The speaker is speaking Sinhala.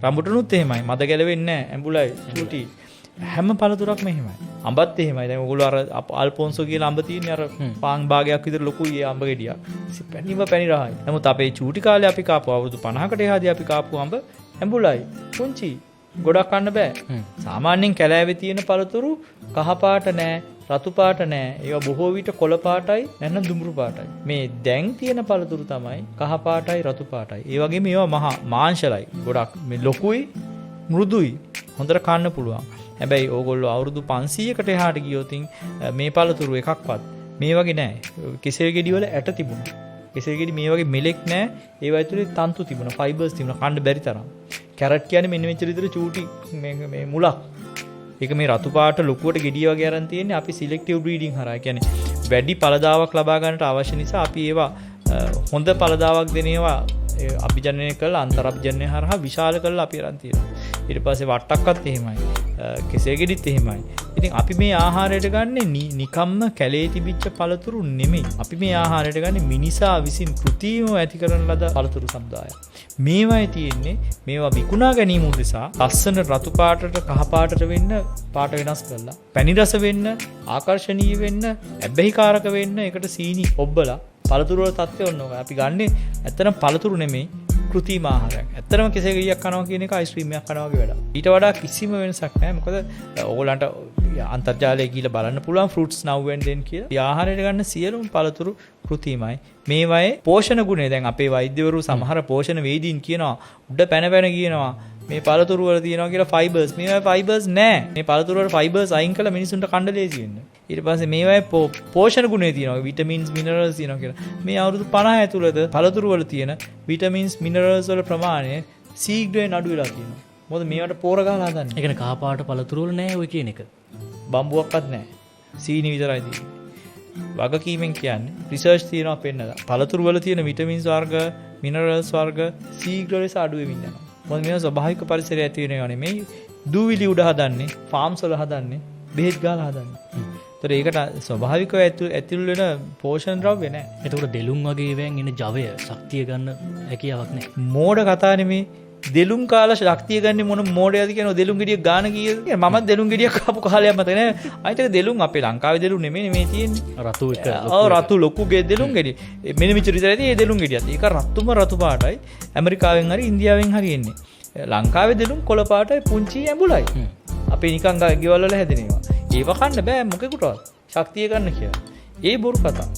රඹුටනුත් එහෙමයි. මද ගැලවෙන්නේ නැහැ. ඇඹුලයි චූටි. හැම පළතුරක්ම එහෙමයි. අඹත් එහෙමයි. දැන් ඔයගොල්ලෝ අර අල්ෆොන්සෝ කියලා අඹ තියෙන්නේ අර පාන් භාගයක් විතර ලොකුයි ඒ අඹ ගෙඩියක්. පැණිම පැණි රහයි. නමුත් අපේ චූටි කාලේ අපි කාපු අවුරුදු 50කට එහාදී අපි කාපු අඹ ඇඹුලයි. පුංචි. ගොඩක් කන්න බෑ. සාමාන්‍යයෙන් කැලෑවේ තියෙන පළතුරු කහ පාට නෑ, රතු පාට නෑ. ඒවා බොහෝ විට කොළ පාටයි නැත්නම් දුඹුරු පාටයි. මේ දැන් තියෙන පළතුරු තමයි කහ පාටයි, රතු පාටයි. ඒ වගේම ඒවා මහා මාංශලයි. ගොඩක් මේ ලොකුයි, මෘදුයි. හොඳට කන්න පුළුවන්. හැබැයි ඕගොල්ලෝ අවුරුදු 500කට එහාට ගියොත් මේ පළතුරු එකක්වත් මේ වගේ නෑ. කෙසෙල් ගෙඩි වල ඇට තිබුණා. කෙසෙල් ගෙඩි මේ වගේ මෙලෙක් නෑ. ඒවා ඇතුලේ තන්තු තිබුණා, ෆයිබර්ස් තිබුණා. කන්න බැරි තරම්. කැරට් කියන්නේ මෙන්න මෙච්චර විතර චූටි මේ මුලක්. ඒක මේ රතු පාට ලොකුවට ගෙඩිය වගේ අරන් තියෙන්නේ අපි සිලෙක්ටිව් බ්‍රීඩින් හරහා. කියන්නේ වැඩි පළදාවක් ලබා ගන්නට අවශ්‍ය නිසා අපි ඒවා හොඳ පළදාවක් දෙන ඒවා අභිජනනය කරලා අන්තරාභිජනනය හරහා විශාල කරලා අපි අරන් තියෙනවා. ඊට පස්සේ වට්ටක්කත් එහෙමයි. කෙසෙල් ගෙඩිත් එහෙමයි. ඉතින් අපි මේ ආහාරයට ගන්නේ නිකම්ම කැලේ තිබිච්ච පළතුරු නෙමෙයි. අපි මේ ආහාරයට ගන්නේ මිනිසා විසින් කෘත්‍රිමව ඇති කරන ලද පළතුරු සමුදායක්. මේවායි තියෙන්නේ මේවා විකුණා ගැනීම උදෙසා ලස්සන රතු පාටට කහ පාටට වෙන්න පාට වෙනස් කරලා පැණි රස වෙන්න ආකර්ශනීය වෙන්න ඇබ්බැහිකාරක වෙන්න ඒකට සීනි ඔබ්බලා පළතුරු වල තත්ත්වය ඔන්නෝක. අපි ගන්නෙ ඇත්තටම පළතුරු නෙමෙයි කෘත්‍රිම ආහාරයක්. ඇත්තටම කෙසෙල් ගෙඩියක් කනවා කියන එක අයිස්ක්‍රීම් එකක් කනවා වගේ වැඩක්. ඊට වඩා කිසිම වෙනසක් නැහැ. මොකද ඕගොල්ලන්ට අන්තර්ජාලයේ ගිහලා බලන්න පුළුවන් fruits now and then කියලා. ඒ ආහාරයට ගන්න සියලුම පළතුරු කෘත්‍රිමයි. මේවායේ පෝෂණ ගුණය දැන් අපේ වෛද්‍යවරු සමහර පෝෂණ වේදීන් කියනවා උඩ පැන කියනවා මේ පළතුරු වල තියෙනවා කියලා ෆයිබර්ස්. මේවායේ ෆයිබර්ස් නැහැ. මේ පළතුරු වල ෆයිබර්ස් අයින් කළා මිනිසුන්ට කන්න ලේසි වෙන්න. ඊට පස්සේ මේවායේ පෝෂණ ගුණය තියෙනවා. විටමින්ස්, මිනරල්ස් තියෙනවා කියලා. මේ අවුරුදු 50 ඇතුළත පළතුරු වල තියෙන විටමින්ස්, මිනරල්ස් වල ප්‍රමාණය සීඝ්‍රයෙන් අඩු වෙලා තියෙනවා. මොකද මේවට පෝර ගහලා හදන්නේ. ඒ කියන්නේ කහ පාට පළතුරු වල නැහැ ඔය කියන එක. බම්බුවක්වත් නැහැ. සීනි විතරයි තියෙන්නේ. වගකීමෙන් කියන්නේ රිසර්ච් තියෙනවා පෙන්නලා. පළතුරු වල තියෙන විටමින්ස් වර්ග, මිනරල්ස් වර්ග සීඝ්‍ර ලෙස අඩු වෙමින් යනවා. මොකද මේවා ස්වභාවික පරිසරය ඇති වෙනව නෙමෙයි. දූවිලි උඩ හදන්නේ, ෆාම්ස් වල හදන්නේ, බෙහෙත් ගාලා හදන්නේ. ඒතර ඒකට ස්වභාවිකව ඇතුල් වෙන පෝෂණ ද්‍රව්‍ය නැහැ. එතකොට දෙලුම් වගේ ඒවායින් එන ජවය, ශක්තිය ගන්න හැකියාවක් නැහැ. මෝඩ කතා නෙමෙයි. දෙලුම් කාලා ශක්තිය ගන්න මොන මෝඩයද කියනවා දෙලුම් ගෙඩියක් ගාන කීයද කියලා. මමත් දෙලුම් ගෙඩියක් කාපු කාලයක් මතක නෑ. අනිත් එක දෙලුම් අපේ ලංකාවේ දෙලුම් නෙමෙයි මේ තියෙන්නේ. රතු එක. ඔව් රතු ලොකු දෙලුම් ගෙඩිය. මෙන්න මෙච්චර විතරයි මේ දෙලුම් ගෙඩියත්. ඒක රතුම රතු පාටයි. ඇමරිකාවෙන් හරි ඉන්දියාවෙන් හරි එන්නේ. ලංකාවේ දෙලුම් කොළ පාටයි පුංචි ඇඹුලයි. අපේ නිකන් ගෙවල් වල හැදෙන ඒවා. ඒව කන්න බෑ මොකෙකුටවත්. ශක්තිය ගන්න කියලා. ඒ බොරු කතා.